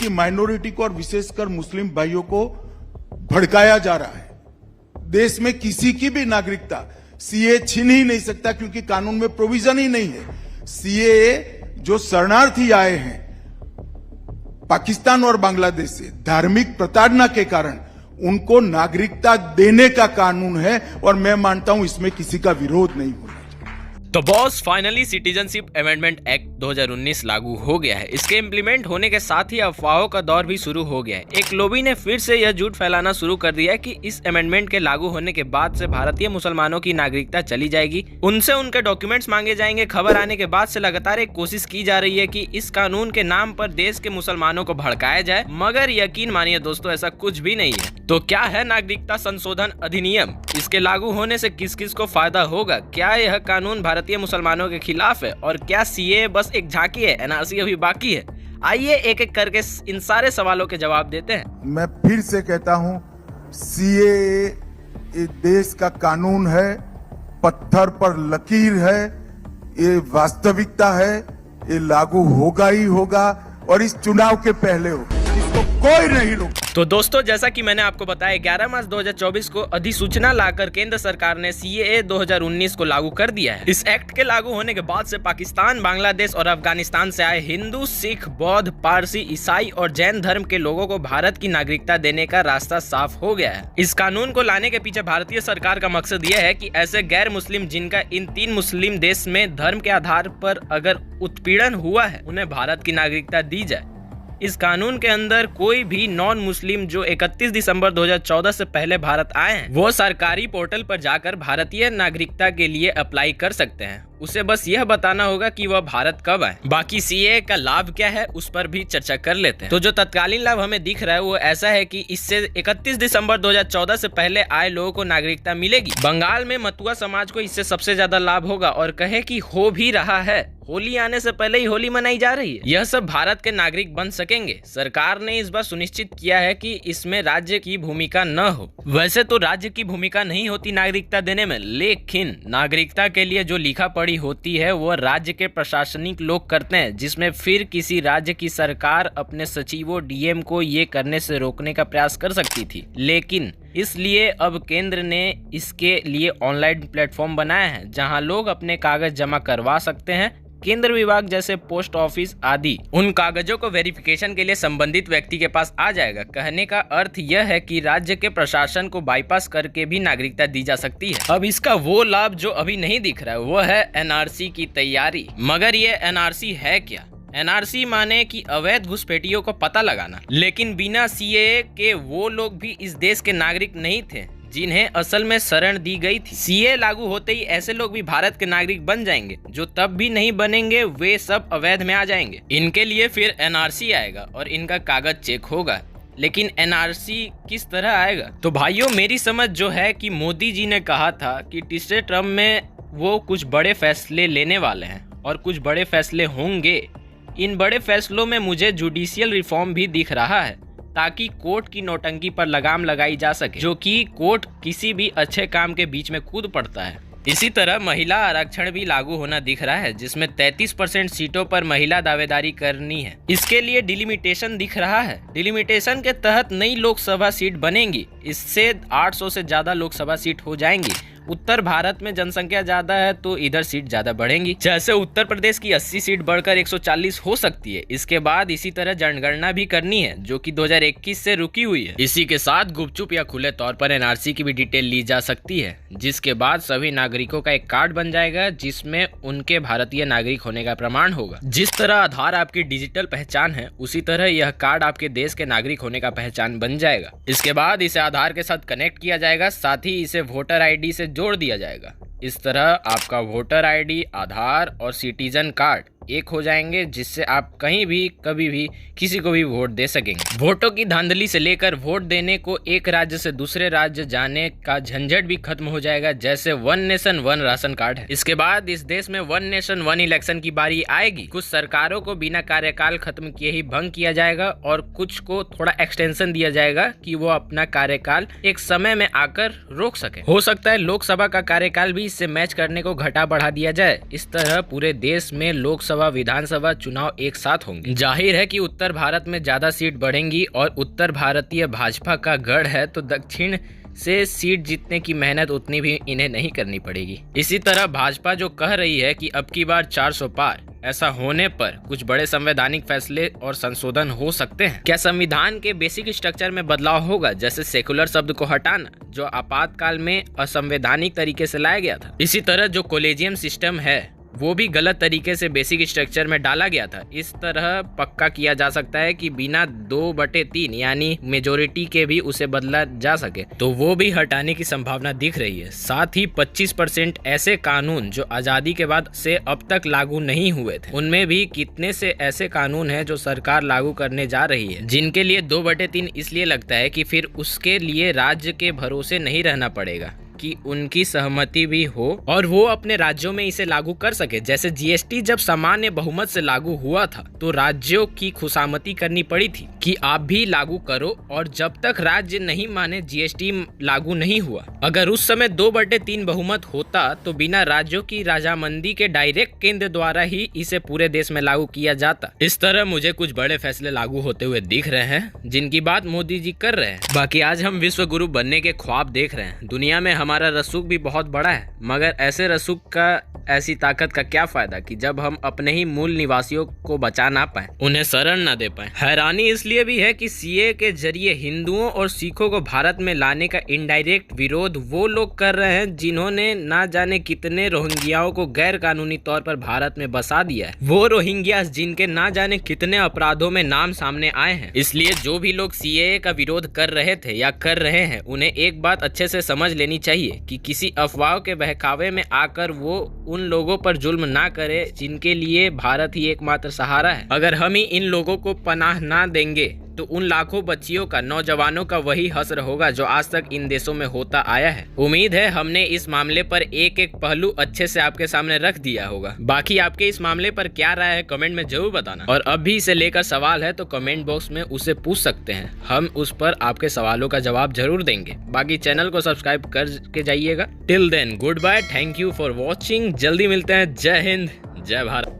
कि माइनॉरिटी को और विशेषकर मुस्लिम भाइयों को भड़काया जा रहा है। देश में किसी की भी नागरिकता सीए छीन ही नहीं सकता, क्योंकि कानून में प्रोविजन ही नहीं है। सीए जो शरणार्थी आए हैं पाकिस्तान और बांग्लादेश से धार्मिक प्रताड़ना के कारण, उनको नागरिकता देने का कानून है और मैं मानता हूं इसमें किसी का विरोध नहीं होना। तो boss finally citizenship amendment act 2019 लागू हो गया है। इसके इम्प्लीमेंट होने के साथ ही अफवाहों का दौर भी शुरू हो गया है। एक लॉबी ने फिर से यह झूठ फैलाना शुरू कर दिया है कि इस अमेंडमेंट के लागू होने के बाद से भारतीय मुसलमानों की नागरिकता चली जाएगी, उनसे उनके डॉक्यूमेंट्स मांगे जाएंगे। खबर आने के बाद से लगातार एक कोशिश की जा रही है कि इस कानून के नाम पर देश के मुसलमानों को भड़काया जाए, मगर यकीन मानिए दोस्तों, ऐसा कुछ भी नहीं है। तो क्या है नागरिकता संशोधन अधिनियम? इसके लागू होने से किस किस को फायदा होगा? क्या यह कानून भारतीय मुसलमानों के खिलाफ है? और क्या सीए बस एक झांकी है, एनआरसी अभी बाकी है? आइए एक एक करके इन सारे सवालों के जवाब देते हैं। मैं फिर से कहता हूं, सीए देश का कानून है, पत्थर पर लकीर है, ये वास्तविकता है, ये लागू होगा ही होगा और इस चुनाव के पहले होगा, इसको कोई नहीं रोक। तो दोस्तों, जैसा कि मैंने आपको बताया, 11 मार्च 2024 को अधिसूचना लाकर केंद्र सरकार ने सीएए 2019 को लागू कर दिया है। इस एक्ट के लागू होने के बाद से पाकिस्तान, बांग्लादेश और अफगानिस्तान से आए हिंदू, सिख, बौद्ध, पारसी, ईसाई और जैन धर्म के लोगों को भारत की नागरिकता देने का रास्ता साफ हो गया है। इस कानून को लाने के पीछे भारतीय सरकार का मकसद यह है कि ऐसे गैर मुस्लिम जिनका इन 3 मुस्लिम देश में धर्म के आधार पर अगर उत्पीड़न हुआ है, उन्हें भारत की नागरिकता दी जाए। इस कानून के अंदर कोई भी नॉन मुस्लिम जो 31 दिसंबर 2014 से पहले भारत आए हैं, वो सरकारी पोर्टल पर जाकर भारतीय नागरिकता के लिए अप्लाई कर सकते हैं। उसे बस यह बताना होगा कि वह भारत कब आए। बाकी सीए का लाभ क्या है, उस पर भी चर्चा कर लेते हैं। तो जो तत्कालीन लाभ हमें दिख रहा है वो ऐसा है कि इससे 31 दिसंबर 2014 से पहले आए लोगों को नागरिकता मिलेगी। बंगाल में मतुआ समाज को इससे सबसे ज्यादा लाभ होगा और कहे कि हो भी रहा है, होली आने से पहले ही होली मनाई जा रही है। यह सब भारत के नागरिक बन सकेंगे। सरकार ने इस बार सुनिश्चित किया है कि इसमें राज्य की भूमिका न हो। वैसे तो राज्य की भूमिका नहीं होती नागरिकता देने में, लेकिन नागरिकता के लिए जो लिखा पढ़ी होती है वो राज्य के प्रशासनिक लोग करते हैं, जिसमें फिर किसी राज्य की सरकार अपने सचिवों, डीएम को ये करने से रोकने का प्रयास कर सकती थी। लेकिन इसलिए अब केंद्र ने इसके लिए ऑनलाइन प्लेटफॉर्म बनाया है जहां लोग अपने कागज जमा करवा सकते हैं। केंद्र विभाग जैसे पोस्ट ऑफिस आदि उन कागजों को वेरिफिकेशन के लिए संबंधित व्यक्ति के पास आ जाएगा। कहने का अर्थ यह है कि राज्य के प्रशासन को बाईपास करके भी नागरिकता दी जा सकती है। अब इसका वो लाभ जो अभी नहीं दिख रहा है वो है एनआरसी की तैयारी। मगर ये एनआरसी है क्या? एनआरसी माने कि अवैध घुसपैठियों को पता लगाना। लेकिन बिना सीएए के वो लोग भी इस देश के नागरिक नहीं थे जिन्हें असल में शरण दी गई थी। सीए लागू होते ही ऐसे लोग भी भारत के नागरिक बन जाएंगे। जो तब भी नहीं बनेंगे वे सब अवैध में आ जाएंगे। इनके लिए फिर एनआरसी आएगा और इनका कागज चेक होगा। लेकिन एनआरसी किस तरह आएगा? तो भाइयों, मेरी समझ जो है कि मोदी जी ने कहा था कि तीसरे टर्म में वो कुछ बड़े फैसले लेने वाले हैं और कुछ बड़े फैसले होंगे। इन बड़े फैसलों में मुझे जुडिशियल रिफॉर्म भी दिख रहा है, ताकि कोर्ट की नौटंकी पर लगाम लगाई जा सके, जो कि कोर्ट किसी भी अच्छे काम के बीच में कूद पड़ता है। इसी तरह महिला आरक्षण भी लागू होना दिख रहा है, जिसमें 33% सीटों पर महिला दावेदारी करनी है। इसके लिए डिलिमिटेशन दिख रहा है। डिलिमिटेशन के तहत नई लोकसभा सीट बनेंगी। इससे 800 से ज्यादा लोकसभा सीट हो जाएंगी। उत्तर भारत में जनसंख्या ज्यादा है तो इधर सीट ज्यादा बढ़ेंगी। जैसे उत्तर प्रदेश की 80 सीट बढ़कर 140 हो सकती है। इसके बाद इसी तरह जनगणना भी करनी है, जो कि 2021 से रुकी हुई है। इसी के साथ गुपचुप या खुले तौर पर एनआरसी की भी डिटेल ली जा सकती है, जिसके बाद सभी नागरिकों का एक कार्ड बन जाएगा जिसमें उनके भारतीय नागरिक होने का प्रमाण होगा। जिस तरह आधार आपकी डिजिटल पहचान है, उसी तरह यह कार्ड आपके देश के नागरिक होने का पहचान बन जाएगा। इसके बाद इसे आधार के साथ कनेक्ट किया जाएगा, साथ ही इसे वोटर आईडी से जोड़ दिया जाएगा। इस तरह आपका वोटर आईडी, आधार और सिटीजन कार्ड एक हो जाएंगे, जिससे आप कहीं भी कभी भी किसी को भी वोट दे सकेंगे। वोटों की धांधली से लेकर वोट देने को एक राज्य से दूसरे राज्य जाने का झंझट भी खत्म हो जाएगा, जैसे one nation one ration card है। इसके बाद इस देश में वन नेशन वन इलेक्शन की बारी आएगी। कुछ सरकारों को बिना कार्यकाल खत्म किए ही भंग किया जाएगा और कुछ को थोड़ा एक्सटेंशन दिया जाएगा कि वो अपना कार्यकाल एक समय में आकर रोक सके। हो सकता है लोकसभा का कार्यकाल भी इससे मैच करने को घटा बढ़ा दिया जाए। इस तरह पूरे देश में लोकसभा लोकसभा विधानसभा चुनाव एक साथ होंगे। जाहिर है कि उत्तर भारत में ज्यादा सीट बढ़ेंगी और उत्तर भारतीय भाजपा का गढ़ है, तो दक्षिण से सीट जीतने की मेहनत उतनी भी इन्हें नहीं करनी पड़ेगी। इसी तरह भाजपा जो कह रही है कि अब की बार 400 पार, ऐसा होने पर कुछ बड़े संवैधानिक फैसले और संशोधन हो सकते हैं। क्या संविधान के बेसिक स्ट्रक्चर में बदलाव होगा, जैसे सेकुलर शब्द को हटाना जो आपातकाल में असंवैधानिक तरीके से लाया गया था। इसी तरह जो कॉलेजियम सिस्टम है वो भी गलत तरीके से बेसिक स्ट्रक्चर में डाला गया था। इस तरह पक्का किया जा सकता है कि बिना 2/3 यानी मेजोरिटी के भी उसे बदला जा सके, तो वो भी हटाने की संभावना दिख रही है। साथ ही 25% ऐसे कानून जो आजादी के बाद से अब तक लागू नहीं हुए थे, उनमें भी कितने से ऐसे कानून हैं जो सरकार लागू करने जा रही है, जिनके लिए 2/3 इसलिए लगता है कि फिर उसके लिए राज्य के भरोसे नहीं रहना पड़ेगा कि उनकी सहमति भी हो और वो अपने राज्यों में इसे लागू कर सके। जैसे जीएसटी जब सामान्य बहुमत से लागू हुआ था तो राज्यों की खुशामती करनी पड़ी थी कि आप भी लागू करो, और जब तक राज्य नहीं माने जीएसटी लागू नहीं हुआ। अगर उस समय 2/3 बहुमत होता तो बिना राज्यों की रजामंदी के डायरेक्ट केंद्र द्वारा ही इसे पूरे देश में लागू किया जाता। इस तरह मुझे कुछ बड़े फैसले लागू होते हुए दिख रहे हैं, जिनकी बात मोदी जी कर रहे हैं। बाकी आज हम विश्व गुरु बनने के ख्वाब देख रहे हैं। दुनिया में हमारा रसूख भी बहुत बड़ा है, मगर ऐसे रसूख का ऐसी ताकत का क्या फायदा कि जब हम अपने ही मूल निवासियों को बचा ना पाए, उन्हें शरण ना दे पाए। हैरानी इसलिए भी है कि सीए के जरिए हिंदुओं और सिखों को भारत में लाने का इनडायरेक्ट विरोध वो लोग कर रहे हैं जिन्होंने ना जाने कितने रोहिंग्याओं को गैर कानूनी तौर पर भारत में बसा दिया है। वो रोहिंग्या जिनके ना जाने कितने अपराधों में नाम सामने आए हैं। इसलिए जो भी लोग सीए का विरोध कर रहे थे या कर रहे हैं, उन्हें एक बात अच्छे से समझ लेनी चाहिए कि किसी अफवाह के बहकावे में आकर वो उन लोगों पर जुल्म ना करे जिनके लिए भारत ही एकमात्र सहारा है। अगर हम ही इन लोगों को पनाह ना देंगे तो उन लाखों बच्चियों का, नौजवानों का वही हश्र होगा जो आज तक इन देशों में होता आया है। उम्मीद है हमने इस मामले पर एक एक पहलू अच्छे से आपके सामने रख दिया होगा। बाकी आपके इस मामले पर क्या राय है कमेंट में जरूर बताना, और अब भी इसे लेकर सवाल है तो कमेंट बॉक्स में उसे पूछ सकते हैं, हम उस पर आपके सवालों का जवाब जरूर देंगे। बाकी चैनल को सब्सक्राइब करके जाइएगा। Till then good bye, thank you for watching. जल्दी मिलते हैं। जय हिंद, जय भारत।